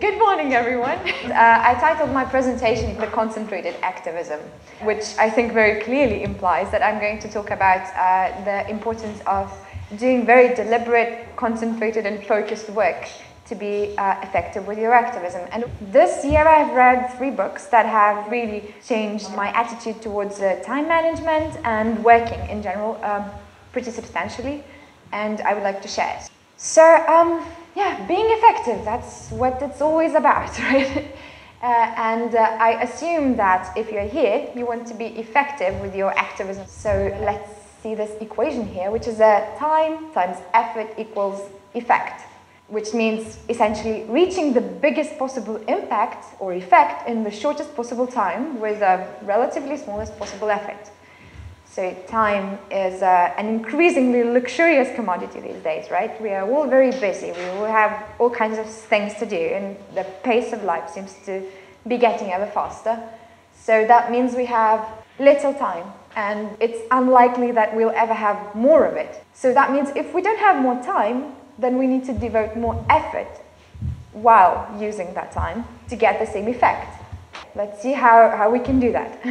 Good morning, everyone. I titled my presentation The Concentrated Activism, which I think very clearly implies that I'm going to talk about the importance of doing very deliberate, concentrated and focused work to be effective with your activism. And this year I've read 3 books that have really changed my attitude towards time management and working in general pretty substantially, and I would like to share it. So, yeah, being effective, that's what it's always about, right? I assume that if you're here, you want to be effective with your activism. So let's see this equation here, which is time times effort equals effect, which means essentially reaching the biggest possible impact or effect in the shortest possible time with a relatively smallest possible effort. So time is an increasingly luxurious commodity these days, right? We are all very busy, we all have all kinds of things to do, and the pace of life seems to be getting ever faster. So that means we have little time, and it's unlikely that we'll ever have more of it. So that means if we don't have more time, then we need to devote more effort while using that time to get the same effect. Let's see how we can do that.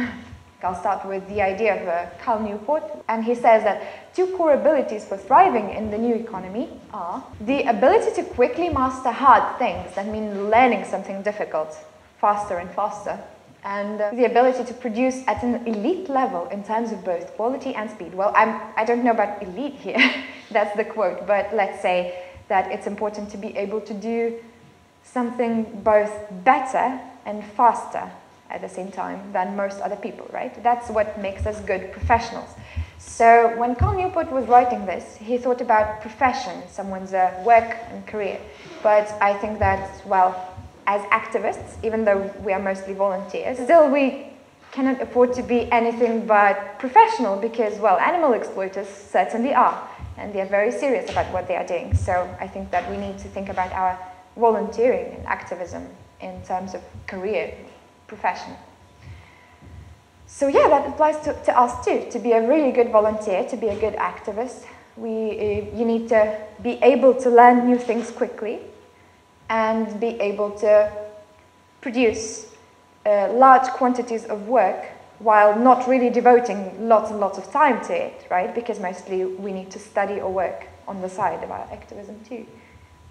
I'll start with the idea of Cal Newport, and he says that 2 core abilities for thriving in the new economy are the ability to quickly master hard things, that mean learning something difficult faster and faster, and the ability to produce at an elite level in terms of both quality and speed. Well, I don't know about elite here, that's the quote, but let's say that it's important to be able to do something both better and faster at the same time than most other people, right? That's what makes us good professionals. So when Cal Newport was writing this, he thought about profession, someone's work and career. But I think that, well, as activists, even though we are mostly volunteers, still we cannot afford to be anything but professional because, well, animal exploiters certainly are, and they are very serious about what they are doing. So I think that we need to think about our volunteering and activism in terms of career, profession. So yeah, that applies to us too. To be a really good volunteer, to be a good activist, you need to be able to learn new things quickly and be able to produce large quantities of work while not really devoting lots and lots of time to it, right? Because mostly we need to study or work on the side of our activism too.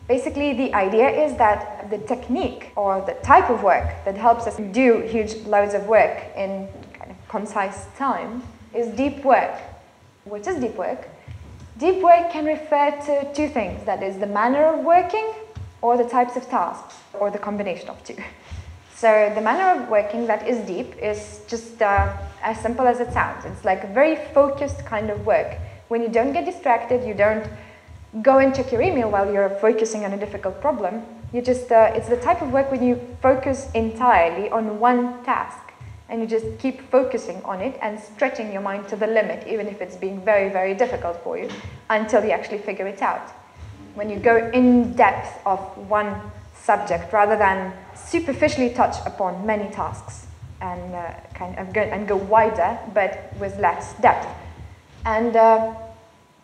Basically, the idea is that the technique or the type of work that helps us do huge loads of work in kind of concise time is deep work. What is deep work? Deep work can refer to 2 things, that is the manner of working or the types of tasks, or the combination of 2. So the manner of working that is deep is just as simple as it sounds. It's like a very focused kind of work. When you don't get distracted, you don't go and check your email while you're focusing on a difficult problem. You just, it's the type of work when you focus entirely on one task and you just keep focusing on it and stretching your mind to the limit, even if it's being very, very difficult for you, until you actually figure it out. When you go in depth of one subject rather than superficially touch upon many tasks and go wider but with less depth. And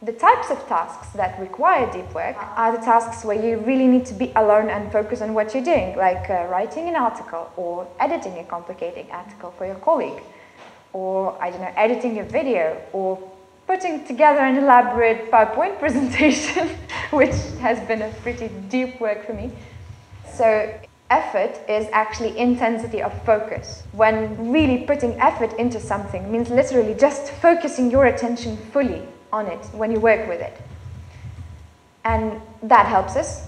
the types of tasks that require deep work are the tasks where you really need to be alone and focus on what you're doing, like writing an article or editing a complicated article for your colleague, or, I don't know, editing a video, or putting together an elaborate PowerPoint presentation, which has been a pretty deep work for me. So effort is actually intensity of focus. When really putting effort into something means literally just focusing your attention fully on it when you work with it. And that helps us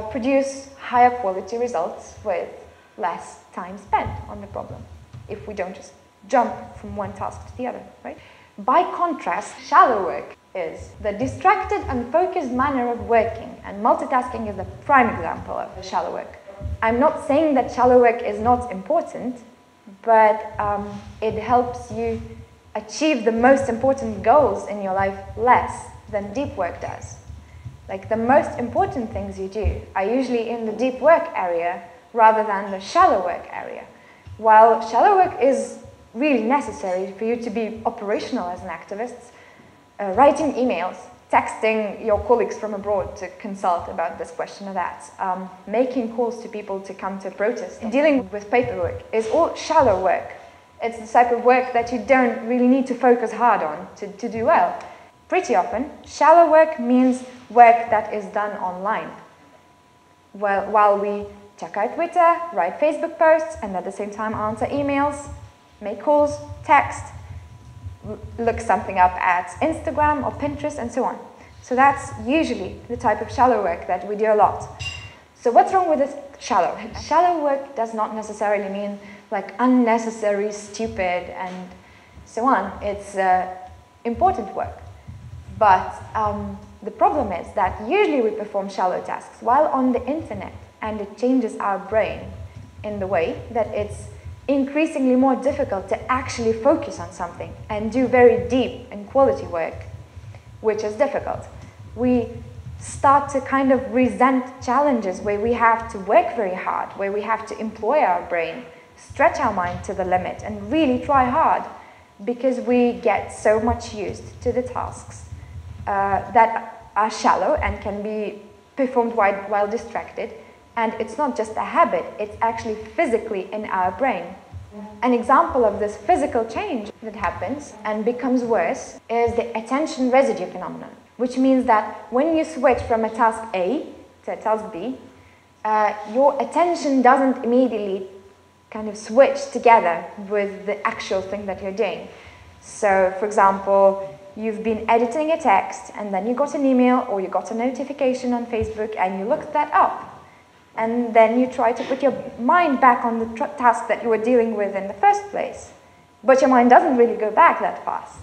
produce higher quality results with less time spent on the problem, if we don't just jump from one task to the other, right? By contrast, shallow work is the distracted, unfocused manner of working, and multitasking is the prime example of shallow work. I'm not saying that shallow work is not important, but it helps you achieve the most important goals in your life less than deep work does. Like, the most important things you do are usually in the deep work area rather than the shallow work area. While shallow work is really necessary for you to be operational as an activist, writing emails, texting your colleagues from abroad to consult about this question or that, making calls to people to come to a protest, dealing with paperwork is all shallow work. It's the type of work that you don't really need to focus hard on to do well. Pretty often, shallow work means work that is done online. While we check out Twitter, write Facebook posts, and at the same time answer emails, make calls, text, look something up at Instagram or Pinterest, and so on. So that's usually the type of shallow work that we do a lot. So what's wrong with this shallow? Shallow work does not necessarily mean like unnecessary, stupid, and so on. It's important work. But the problem is that usually we perform shallow tasks while on the internet, and it changes our brain in the way that it's increasingly more difficult to actually focus on something and do very deep and quality work, which is difficult. We start to kind of resent challenges where we have to work very hard, where we have to employ our brain, stretch our mind to the limit, and really try hard, because we get so much used to the tasks that are shallow and can be performed while distracted. And it's not just a habit, it's actually physically in our brain. An example of this physical change that happens and becomes worse is the attention residue phenomenon, which means that when you switch from a task A to a task B, your attention doesn't immediately kind of switch together with the actual thing that you're doing. So, for example, you've been editing a text and then you got an email or you got a notification on Facebook and you looked that up. And then you try to put your mind back on the task that you were dealing with in the first place. But your mind doesn't really go back that fast.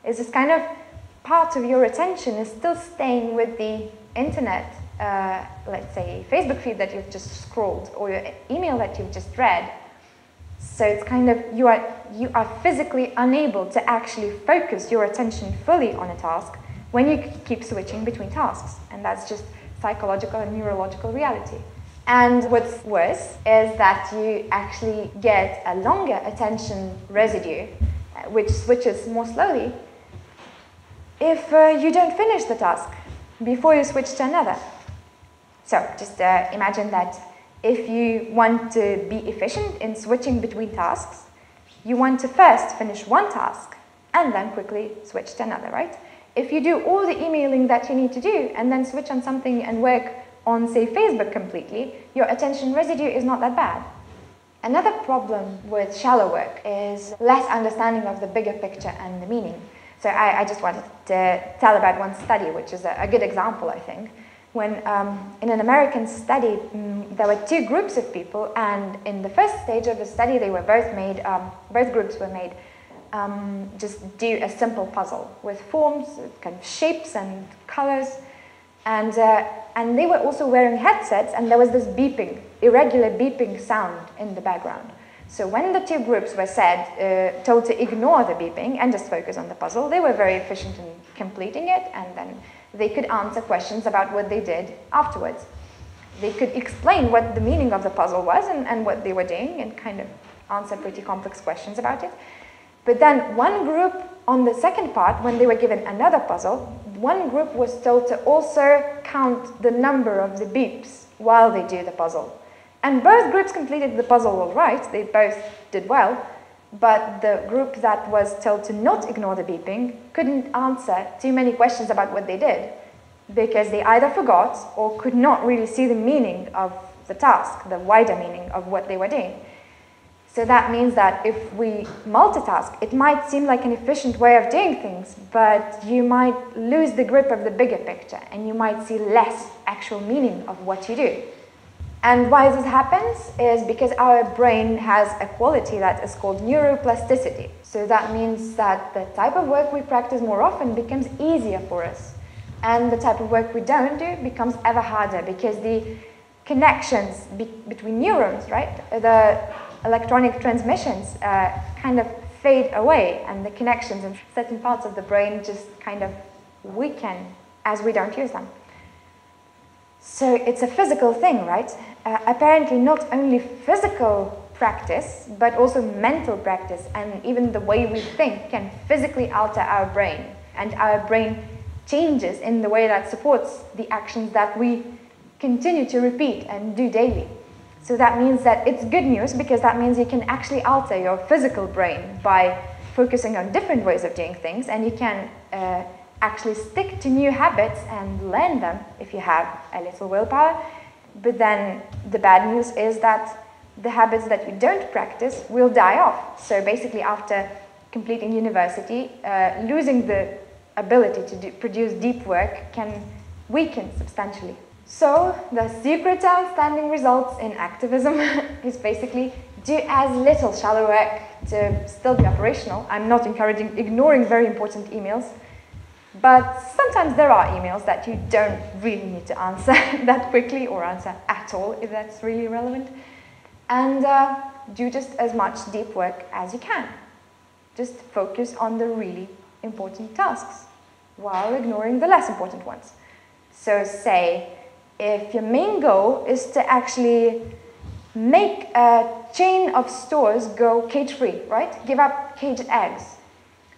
It's just kind of part of your attention is still staying with the internet, let's say Facebook feed that you've just scrolled or your email that you've just read. So it's kind of, you are physically unable to actually focus your attention fully on a task when you keep switching between tasks. And that's just psychological and neurological reality. And what's worse is that you actually get a longer attention residue, which switches more slowly, if you don't finish the task before you switch to another. So just imagine that if you want to be efficient in switching between tasks, you want to first finish one task and then quickly switch to another, right? If you do all the emailing that you need to do and then switch on something and work on, say, Facebook completely, your attention residue is not that bad. Another problem with shallow work is less understanding of the bigger picture and the meaning. So I just wanted to tell about one study, which is a good example, I think. When in an American study, there were two groups of people, and in the first stage of the study, they were both groups were made just do a simple puzzle with forms, kind of shapes and colors. And they were also wearing headsets, and there was this beeping, irregular beeping sound in the background. So when the two groups were told to ignore the beeping and just focus on the puzzle, they were very efficient in completing it, and then they could answer questions about what they did afterwards. They could explain what the meaning of the puzzle was and what they were doing, and kind of answer pretty complex questions about it. But then one group, on the second part, when they were given another puzzle, one group was told to also count the number of the beeps while they do the puzzle. And both groups completed the puzzle all right, they both did well, but the group that was told to not ignore the beeping couldn't answer too many questions about what they did, because they either forgot or could not really see the meaning of the task, the wider meaning of what they were doing. So that means that if we multitask, it might seem like an efficient way of doing things, but you might lose the grip of the bigger picture, and you might see less actual meaning of what you do. And why this happens is because our brain has a quality that is called neuroplasticity. So that means that the type of work we practice more often becomes easier for us. And the type of work we don't do becomes ever harder, because the connections between neurons, right, the electronic transmissions kind of fade away, and the connections in certain parts of the brain just kind of weaken as we don't use them. So it's a physical thing, right? Apparently not only physical practice, but also mental practice, and even the way we think can physically alter our brain. And our brain changes in the way that supports the actions that we continue to repeat and do daily. So that means that it's good news, because that means you can actually alter your physical brain by focusing on different ways of doing things, and you can actually stick to new habits and learn them if you have a little willpower. But then the bad news is that the habits that you don't practice will die off. So basically, after completing university, losing the ability to produce deep work can weaken substantially. So the secret to outstanding results in activism is basically do as little shallow work to still be operational. I'm not encouraging ignoring very important emails, but sometimes there are emails that you don't really need to answer that quickly, or answer at all if that's really relevant. And do just as much deep work as you can. Just focus on the really important tasks while ignoring the less important ones. So say, if your main goal is to actually make a chain of stores go cage-free, right? Give up caged eggs.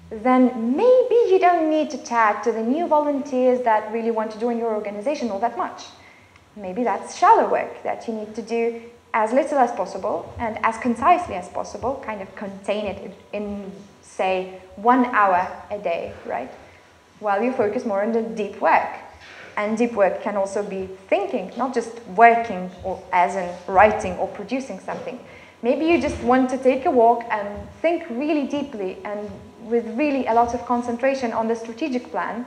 Then maybe you don't need to chat to the new volunteers that really want to join your organization all that much. Maybe that's shallow work that you need to do as little as possible and as concisely as possible, kind of contain it in, say, 1 hour a day, right? While you focus more on the deep work. And deep work can also be thinking, not just working, or as in writing or producing something. Maybe you just want to take a walk and think really deeply and with really a lot of concentration on the strategic plan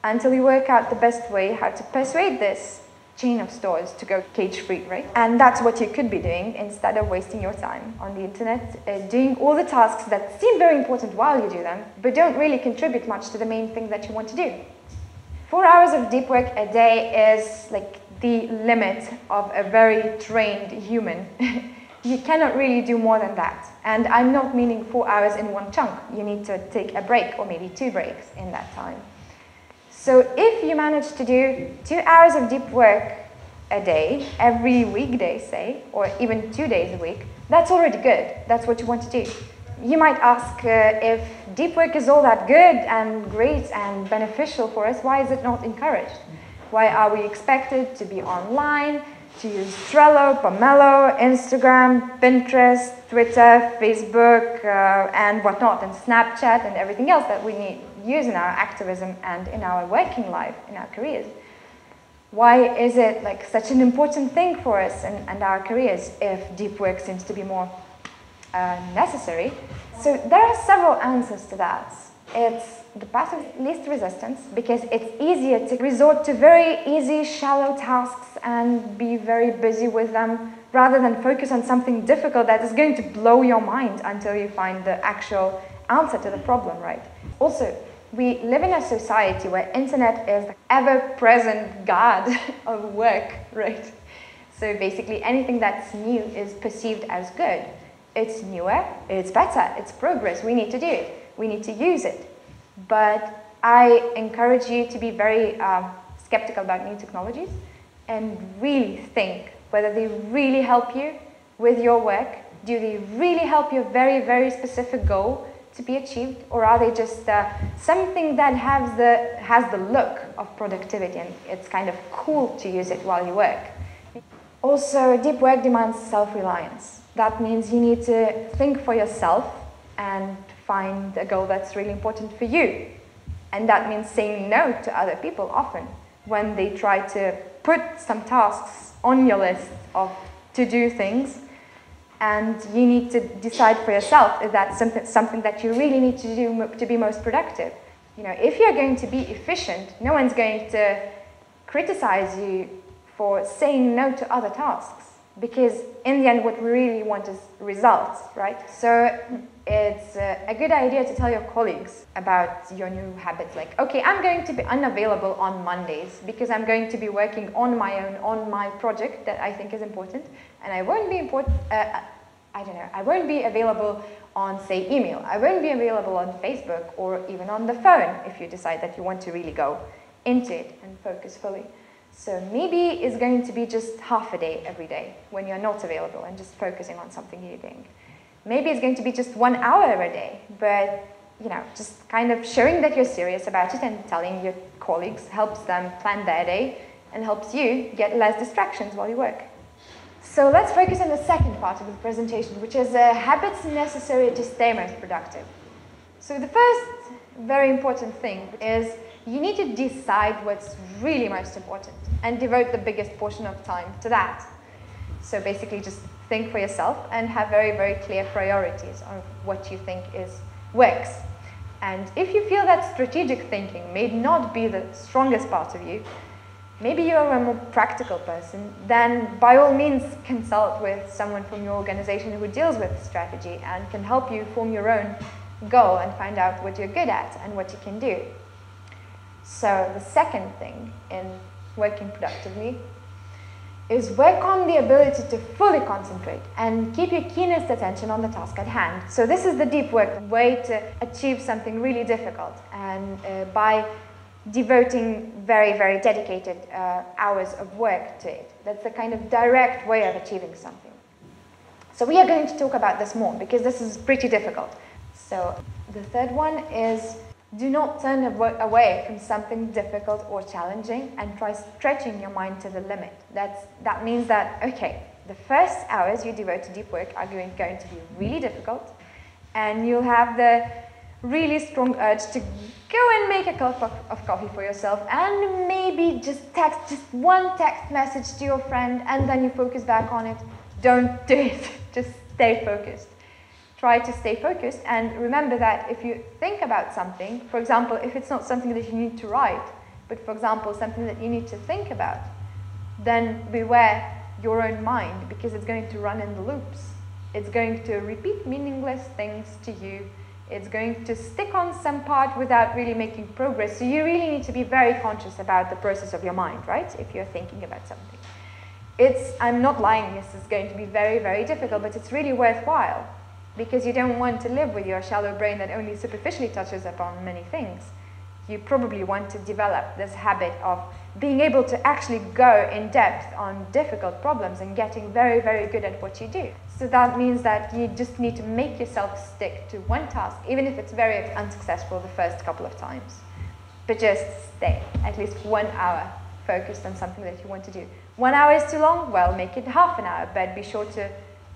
until you work out the best way how to persuade this chain of stores to go cage-free, right? And that's what you could be doing instead of wasting your time on the internet, doing all the tasks that seem very important while you do them, but don't really contribute much to the main thing that you want to do. 4 hours of deep work a day is like the limit of a very trained human. You cannot really do more than that. And I'm not meaning 4 hours in one chunk. You need to take a break, or maybe 2 breaks in that time. So if you manage to do 2 hours of deep work a day, every weekday, say, or even 2 days a week, that's already good. That's what you want to do. You might ask if deep work is all that good and great and beneficial for us, why is it not encouraged? Why are we expected to be online, to use Trello, Pomelo, Instagram, Pinterest, Twitter, Facebook, and whatnot, and Snapchat, and everything else that we use in our activism and in our working life, in our careers? Why is it like such an important thing for us and our careers if deep work seems to be more necessary? So there are several answers to that. It's the path of least resistance, because it's easier to resort to very easy, shallow tasks and be very busy with them, rather than focus on something difficult that is going to blow your mind until you find the actual answer to the problem, right? Also, we live in a society where internet is the ever-present god of work, right? So basically anything that's new is perceived as good. It's newer, it's better, it's progress, we need to do it, we need to use it. But I encourage you to be very skeptical about new technologies and really think whether they really help you with your work. Do they really help your very, very specific goal to be achieved, or are they just something that has the look of productivity and it's kind of cool to use it while you work? Also, deep work demands self-reliance. That means you need to think for yourself and find a goal that's really important for you. And that means saying no to other people often when they try to put some tasks on your list of to-do things, and you need to decide for yourself if that's something that you really need to do to be most productive. You know, if you're going to be efficient, no one's going to criticize you for saying no to other tasks, because in the end what we really want is results, right? So it's a good idea to tell your colleagues about your new habits, like, okay, I'm going to be unavailable on Mondays because I'm going to be working on my own, on my project that I think is important, and I won't be I won't be available on, say, email. I won't be available on Facebook or even on the phone if you decide that you want to really go into it and focus fully. So maybe it's going to be just half a day every day when you're not available and just focusing on something you're doing. Maybe it's going to be just 1 hour a day, but just kind of showing that you're serious about it and telling your colleagues helps them plan their day and helps you get less distractions while you work. So let's focus on the second part of the presentation, which is habits necessary to stay most productive. So the first very important thing is you need to decide what's really most important and devote the biggest portion of time to that. So basically just think for yourself and have very, very clear priorities on what you think works. And if you feel that strategic thinking may not be the strongest part of you, maybe you're a more practical person, then by all means consult with someone from your organization who deals with strategy and can help you form your own goal and find out what you're good at and what you can do. So the second thing in working productively is work on the ability to fully concentrate and keep your keenest attention on the task at hand. So this is the deep work way to achieve something really difficult, and by devoting very, very dedicated hours of work to it. That's the kind of direct way of achieving something. So we are going to talk about this more because this is pretty difficult. So the third one is do not turn away from something difficult or challenging and try stretching your mind to the limit. That means that, okay, the first hours you devote to deep work are going to be really difficult, and you'll have the really strong urge to go and make a cup of coffee for yourself and maybe just one text message to your friend, and then you focus back on it. Don't do it. Just stay focused. Try to stay focused, and remember that if you think about something, for example, if it's not something that you need to write, but for example, something that you need to think about, then beware your own mind, because it's going to run in the loops. It's going to repeat meaningless things to you. It's going to stick on some part without really making progress. So you really need to be very conscious about the process of your mind, right? If you're thinking about something. I'm not lying, this is going to be very, very difficult, but it's really worthwhile, because you don't want to live with your shallow brain that only superficially touches upon many things. You probably want to develop this habit of being able to actually go in depth on difficult problems and getting very, very good at what you do. So that means that you just need to make yourself stick to one task, even if it's very unsuccessful the first couple of times. But just stay at least 1 hour focused on something that you want to do. 1 hour is too long? Well, make it half an hour, but be sure to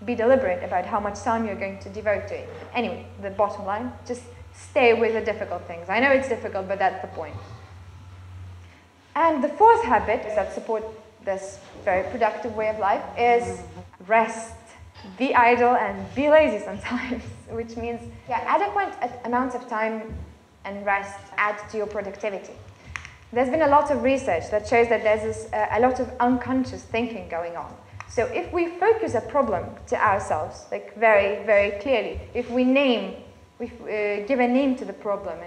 be deliberate about how much time you're going to devote to it. Anyway, the bottom line, just stay with the difficult things. I know it's difficult, but that's the point. And the fourth habit that supports this very productive way of life is rest. Be idle and be lazy sometimes, which means adequate amounts of time and rest add to your productivity. There's been a lot of research that shows that there's a lot of unconscious thinking going on. So if we focus a problem to ourselves, like very, very clearly, if we give a name to the problem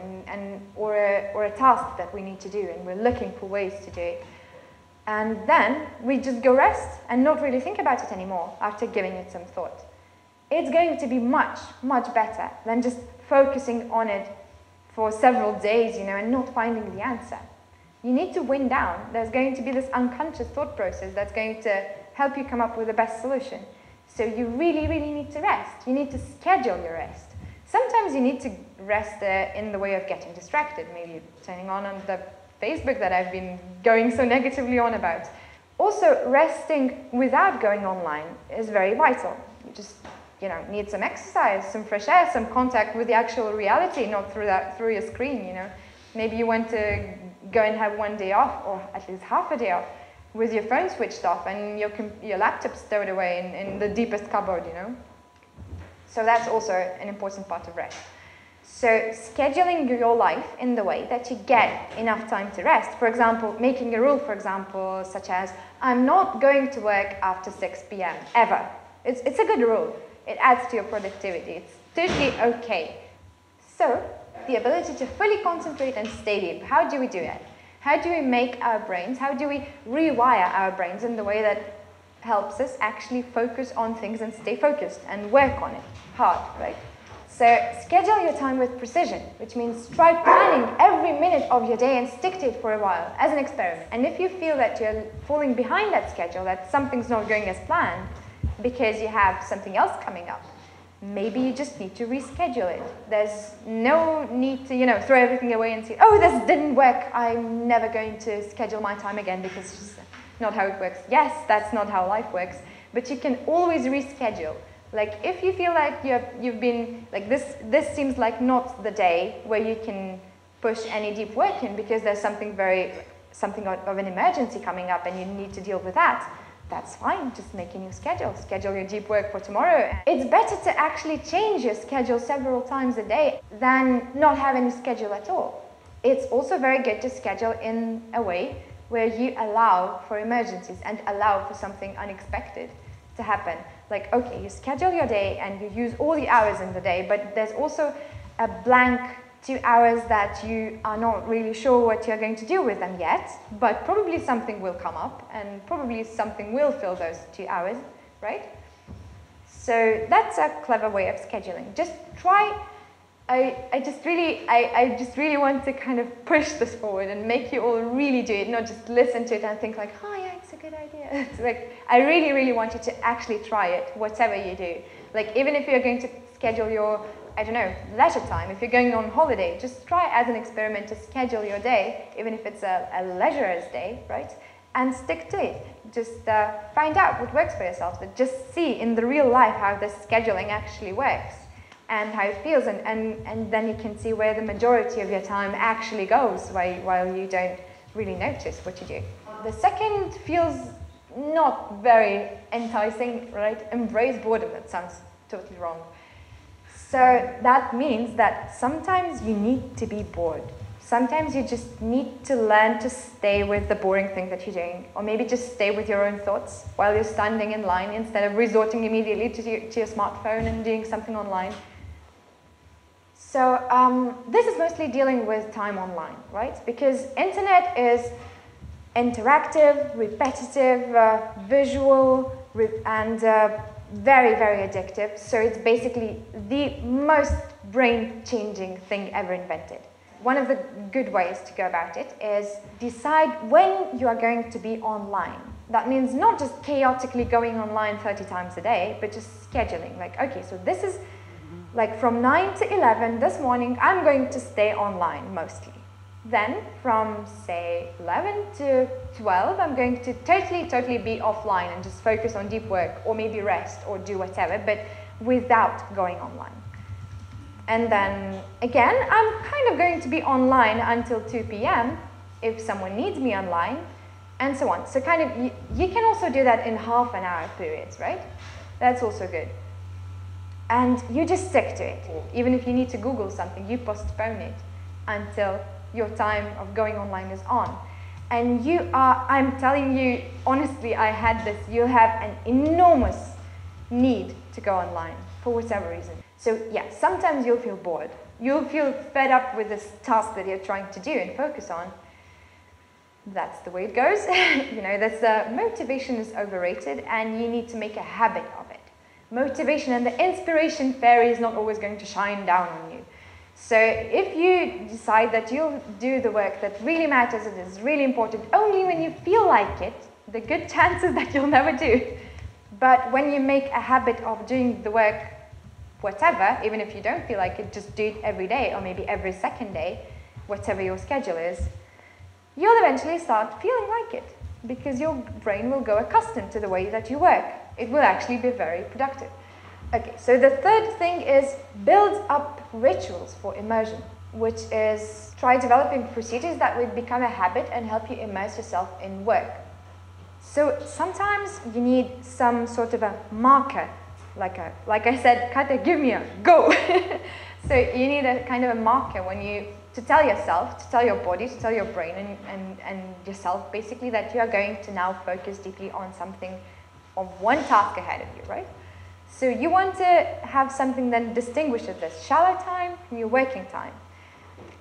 or a task that we need to do, and we're looking for ways to do it, and then we just go rest and not really think about it anymore after giving it some thought, it's going to be much, much better than just focusing on it for several days, and not finding the answer. You need to wind down. There's going to be this unconscious thought process that's going to help you come up with the best solution. So you really, really need to rest. You need to schedule your rest. Sometimes you need to rest in the way of getting distracted, maybe turning on the Facebook that I've been going so negatively on about. Also, resting without going online is very vital. You just, need some exercise, some fresh air, some contact with the actual reality, not through your screen, Maybe you want to go and have one day off, or at least half a day off, with your phone switched off and your laptop stowed away in the deepest cupboard, So that's also an important part of rest. So scheduling your life in the way that you get enough time to rest. For example, making a rule, such as, I'm not going to work after 6 p.m. ever. It's a good rule. It adds to your productivity. It's totally okay. So the ability to fully concentrate and stay deep. How do we do it? How do we make our brains, how do we rewire our brains in the way that helps us actually focus on things and stay focused and work on it hard, right? So schedule your time with precision, which means try planning every minute of your day and stick to it for a while as an experiment. And if you feel that you're falling behind that schedule, that something's not going as planned because you have something else coming up, maybe you just need to reschedule it. There's no need to, throw everything away and say, oh, this didn't work, I'm never going to schedule my time again, because it's just not how it works. Yes, that's not how life works, but you can always reschedule. Like, if you feel like you've been, like, this seems like not the day where you can push any deep work in because there's something of an emergency coming up and you need to deal with that, that's fine. Just make a new schedule. Schedule your deep work for tomorrow. It's better to actually change your schedule several times a day than not have any schedule at all. It's also very good to schedule in a way where you allow for emergencies and allow for something unexpected to happen. Like, okay, you schedule your day and you use all the hours in the day, but there's also a blank 2 hours that you are not really sure what you're going to do with them yet, but probably something will come up and probably something will fill those 2 hours, right? So that's a clever way of scheduling. Just try. I just really want to kind of push this forward and make you all really do it, not just listen to it and think like, oh yeah, it's a good idea. It's like, I really, really want you to actually try it, whatever you do. Like, even if you're going to schedule your, I don't know, leisure time, if you're going on holiday, just try as an experiment to schedule your day, even if it's a leisure day, right? And stick to it. Just find out what works for yourself, but just see in the real life how this scheduling actually works and how it feels, and then you can see where the majority of your time actually goes while you don't really notice what you do. The second feels not very enticing, right? Embrace boredom. That sounds totally wrong. So that means that sometimes you need to be bored. Sometimes you just need to learn to stay with the boring thing that you're doing, or maybe just stay with your own thoughts while you're standing in line instead of resorting immediately to your smartphone and doing something online. So this is mostly dealing with time online, right? Because internet is interactive, repetitive, visual, and very, very addictive. So it's basically the most brain-changing thing ever invented. One of the good ways to go about it is decide when you are going to be online. That means not just chaotically going online 30 times a day, but just scheduling. Like, okay, so this is like from 9 to 11 this morning, I'm going to stay online mostly. Then from, say, 11 to 12, I'm going to totally be offline and just focus on deep work, or maybe rest or do whatever, but without going online. And then again, I'm kind of going to be online until 2 p.m. if someone needs me online, and so on. So kind of, you can also do that in half an hour periods, right? That's also good. And you just stick to it. Even if you need to Google something, you postpone it until your time of going online is on. And I'm telling you, honestly, I had this, you have an enormous need to go online for whatever reason. So yeah, sometimes you'll feel bored. You'll feel fed up with this task that you're trying to do and focus on. That's the way it goes. Motivation is overrated and you need to make a habit of it. Motivation and the inspiration fairy is not always going to shine down on you. So if you decide that you'll do the work that really matters, it is really important, only when you feel like it, the good chances that you'll never do. But when you make a habit of doing the work, whatever, even if you don't feel like it, just do it every day or maybe every second day, whatever your schedule is, you'll eventually start feeling like it because your brain will go accustomed to the way that you work. It will actually be very productive. Okay, so the third thing is build up rituals for immersion, which is try developing procedures that would become a habit and help you immerse yourself in work. So sometimes you need some sort of a marker, like I said, Katja, give me a go. So you need a kind of a marker to tell yourself, to tell your body, to tell your brain and yourself basically that you are going to now focus deeply on something, on one task ahead of you, right? So you want to have something that distinguishes this shallow time from your working time.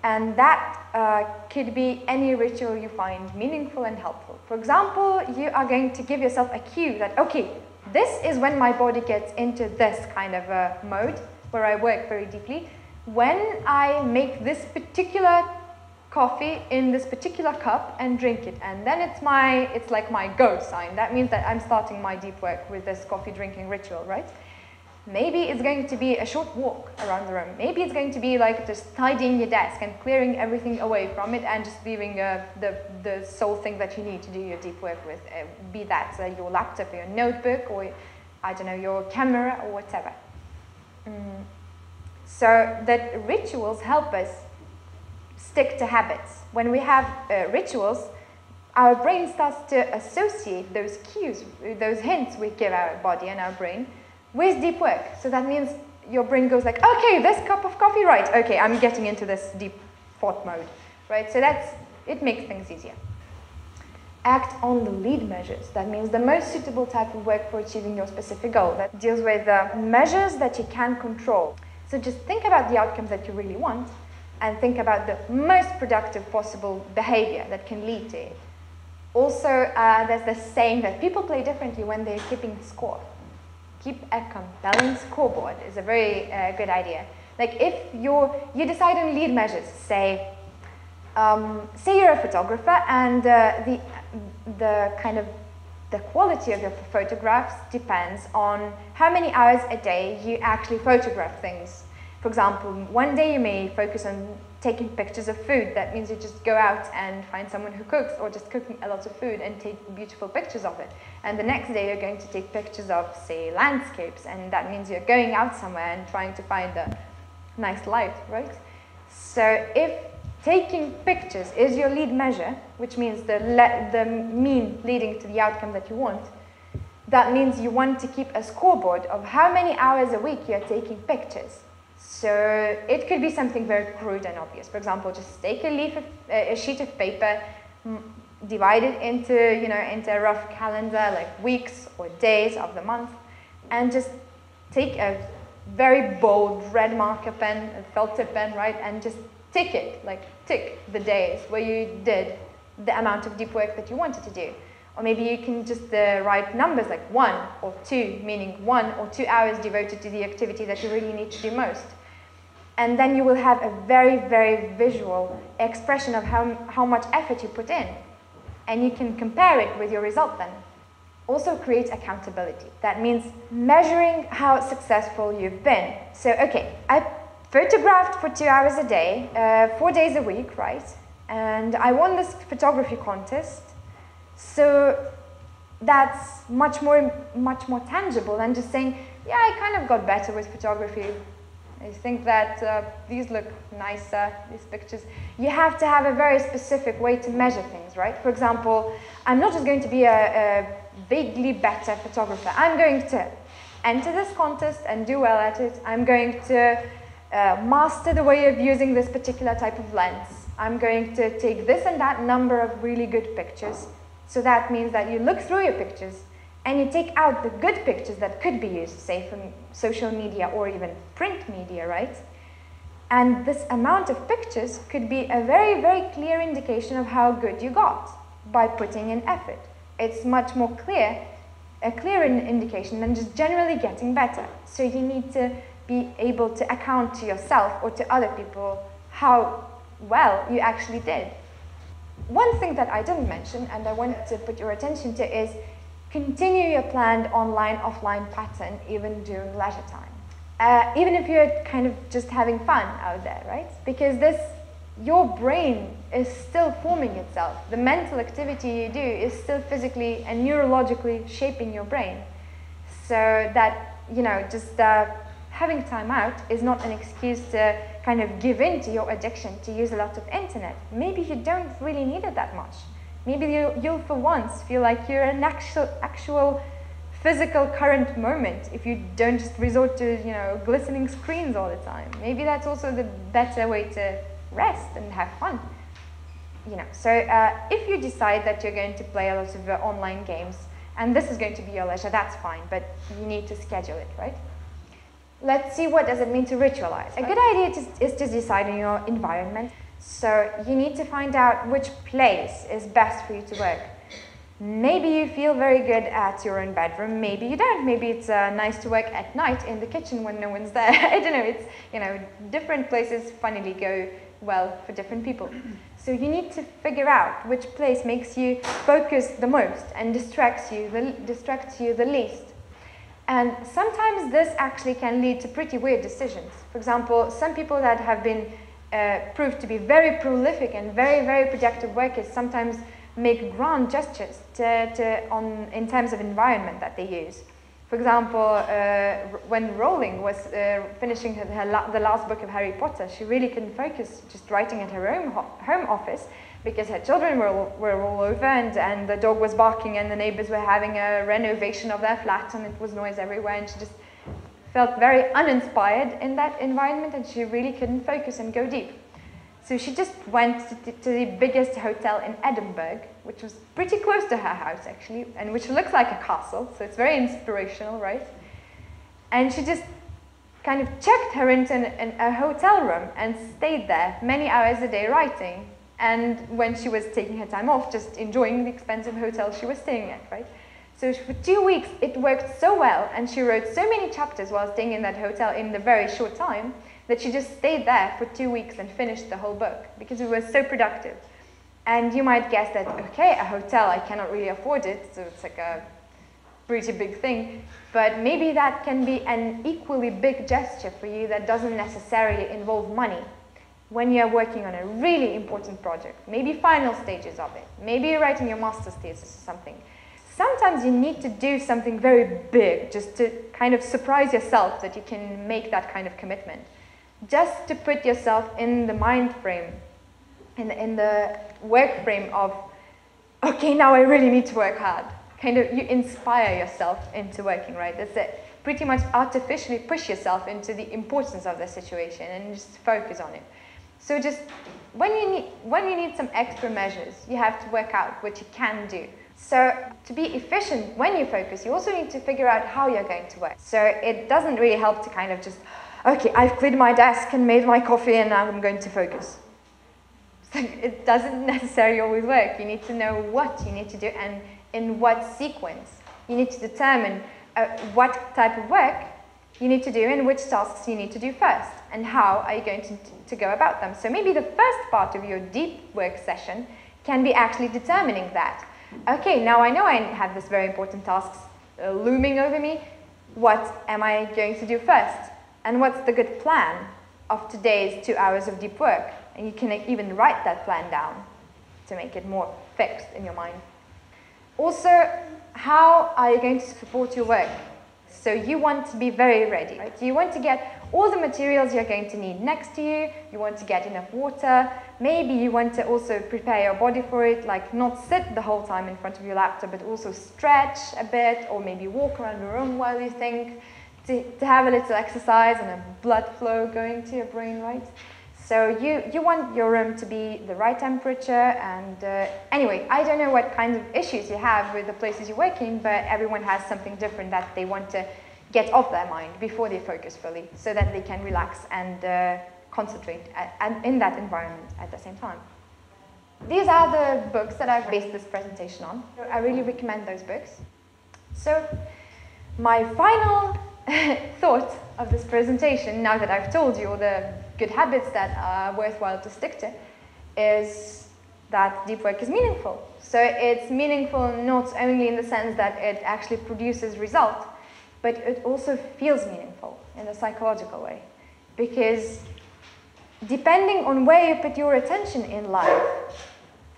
And that could be any ritual you find meaningful and helpful. For example, you are going to give yourself a cue that, okay, this is when my body gets into this kind of a mode where I work very deeply. When I make this particular coffee in this particular cup and drink it, and then it's like my go sign. That means that I'm starting my deep work with this coffee drinking ritual, right? Maybe it's going to be a short walk around the room. Maybe it's going to be like just tidying your desk and clearing everything away from it and just leaving the sole thing that you need to do your deep work with, be that your laptop or your notebook or, I don't know, your camera or whatever. So that rituals help us stick to habits. When we have rituals, our brain starts to associate those cues, those hints we give our body and our brain with deep work. So that means your brain goes like, okay, this cup of coffee, right, okay, I'm getting into this deep thought mode, right? So it makes things easier. Act on the lead measures. That means the most suitable type of work for achieving your specific goal. That deals with measures that you can control. So just think about the outcomes that you really want and think about the most productive possible behavior that can lead to it. Also, there's this saying that people play differently when they're keeping score. Keep a compelling scoreboard is a very good idea. Like if you decide on lead measures, say you're a photographer and the quality of your photographs depends on how many hours a day you actually photograph things. For example, one day you may focus on taking pictures of food. That means you just go out and find someone who cooks or just cooking a lot of food and take beautiful pictures of it. And the next day you're going to take pictures of, say, landscapes, and that means you're going out somewhere and trying to find a nice light, right? So if taking pictures is your lead measure, which means the mean leading to the outcome that you want, that means you want to keep a scoreboard of how many hours a week you're taking pictures. So it could be something very crude and obvious. For example, just take a sheet of paper, divide it into a rough calendar, like weeks or days of the month, and just take a very bold red marker pen, a felt tip pen, right, and just tick it, like tick the days where you did the amount of deep work that you wanted to do. Or maybe you can just write numbers like 1 or 2, meaning 1 or 2 hours devoted to the activity that you really need to do most. And then you will have a very, very visual expression of how much effort you put in. And you can compare it with your result then. Also create accountability. That means measuring how successful you've been. So, okay, I photographed for 2 hours a day, 4 days a week, right? And I won this photography contest. So that's much more tangible than just saying, yeah, I kind of got better with photography. I think that these look nicer, these pictures. You have to have a very specific way to measure things, right? For example, I'm not just going to be a vaguely better photographer. I'm going to enter this contest and do well at it. I'm going to master the way of using this particular type of lens. I'm going to take this and that number of really good pictures. So that means that you look through your pictures and you take out the good pictures that could be used, say, from social media or even print media, right? And this amount of pictures could be a very, very clear indication of how good you got by putting in effort. It's much more a clearer indication than just generally getting better. So you need to be able to account to yourself or to other people how well you actually did. One thing that I didn't mention and I want to put your attention to is continue your planned online-offline pattern even during leisure time. Even if you're kind of just having fun out there, right? Because your brain is still forming itself. The mental activity you do is still physically and neurologically shaping your brain. So that, just having time out is not an excuse to kind of give in to your addiction to use a lot of internet. Maybe you don't really need it that much. Maybe you'll for once feel like you're in actual physical current moment if you don't just resort to, glistening screens all the time. Maybe that's also the better way to rest and have fun. So if you decide that you're going to play a lot of online games, and this is going to be your leisure, that's fine, but you need to schedule it, right? Let's see, what does it mean to ritualize? A good idea is to decide on your environment. So you need to find out which place is best for you to work. Maybe you feel very good at your own bedroom, maybe you don't. Maybe it's nice to work at night in the kitchen when no one's there. I don't know, it's, different places funnily go well for different people. So you need to figure out which place makes you focus the most and distracts you the least. And sometimes this actually can lead to pretty weird decisions. For example, some people that have been proved to be very prolific and very, very productive workers sometimes make grand gestures in terms of environment that they use. For example, when Rowling was finishing the last book of Harry Potter, she really couldn't focus just writing at her own home office because her children were all over and the dog was barking and the neighbors were having a renovation of their flat and it was noise everywhere, and she just felt very uninspired in that environment and she really couldn't focus and go deep. So she just went to the biggest hotel in Edinburgh, which was pretty close to her house actually, and which looks like a castle, so it's very inspirational, right? And she just kind of checked her into a hotel room and stayed there many hours a day writing. And when she was taking her time off, just enjoying the expensive hotel she was staying at, right? So for 2 weeks, it worked so well, and she wrote so many chapters while staying in that hotel in a very short time, that she just stayed there for 2 weeks and finished the whole book, because it was so productive. And you might guess that, okay, a hotel, I cannot really afford it, so it's like a pretty big thing, but maybe that can be an equally big gesture for you that doesn't necessarily involve money. When you're working on a really important project, maybe final stages of it, maybe you're writing your master's thesis or something, sometimes you need to do something very big just to kind of surprise yourself that you can make that kind of commitment. Just to put yourself in the mind frame, in the work frame of, okay, now I really need to work hard. Kind of, you inspire yourself into working, right? That's it. Pretty much artificially push yourself into the importance of the situation and just focus on it. So just when you need some extra measures, you have to work out what you can do. So to be efficient when you focus, you also need to figure out how you're going to work. So it doesn't really help to kind of just, okay, I've cleared my desk and made my coffee and now I'm going to focus. It doesn't necessarily always work. You need to know what you need to do and in what sequence. You need to determine what type of work you need to do and which tasks you need to do first and how are you going to go about them. So maybe the first part of your deep work session can be actually determining that. Okay, now I know I have this very important task looming over me. What am I going to do first? And what's the good plan of today's 2 hours of deep work? And you can even write that plan down to make it more fixed in your mind. Also, how are you going to support your work? So you want to be very ready, right? You want to get all the materials you're going to need next to you. You want to get enough water. Maybe you want to also prepare your body for it, like not sit the whole time in front of your laptop, but also stretch a bit, or maybe walk around the room while you think, to have a little exercise and a blood flow going to your brain, right? So you want your room to be the right temperature, and anyway, I don't know what kinds of issues you have with the places you're working, but everyone has something different that they want to get off their mind before they focus fully, so that they can relax and concentrate in that environment at the same time. These are the books that I've based this presentation on. I really recommend those books. So my final thought of this presentation, now that I've told you all the good habits that are worthwhile to stick to, is that deep work is meaningful. So it's meaningful not only in the sense that it actually produces results, but it also feels meaningful in a psychological way. Because depending on where you put your attention in life,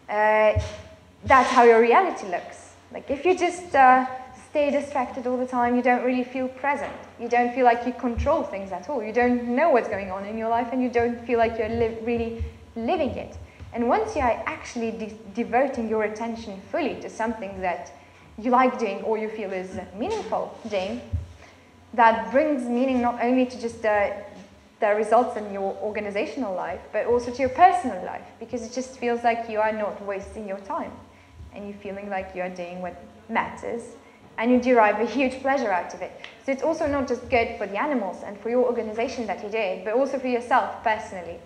that's how your reality looks. Like if you just stay distracted all the time, you don't really feel present. You don't feel like you control things at all. You don't know what's going on in your life, and you don't feel like you're really living it. And once you are actually devoting your attention fully to something that you like doing or you feel is meaningful doing, that brings meaning not only to just the results in your organizational life, but also to your personal life, because it just feels like you are not wasting your time and you're feeling like you are doing what matters, and you derive a huge pleasure out of it. So it's also not just good for the animals and for your organization that you do, but also for yourself personally,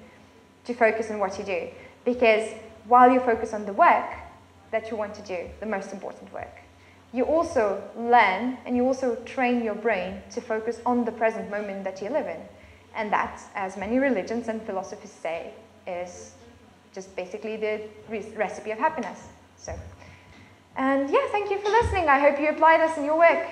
to focus on what you do. Because while you focus on the work that you want to do, the most important work, you also learn and you also train your brain to focus on the present moment that you live in. And that, as many religions and philosophies say, is just basically the recipe of happiness. And yeah, thank you for listening. I hope you apply this in your work.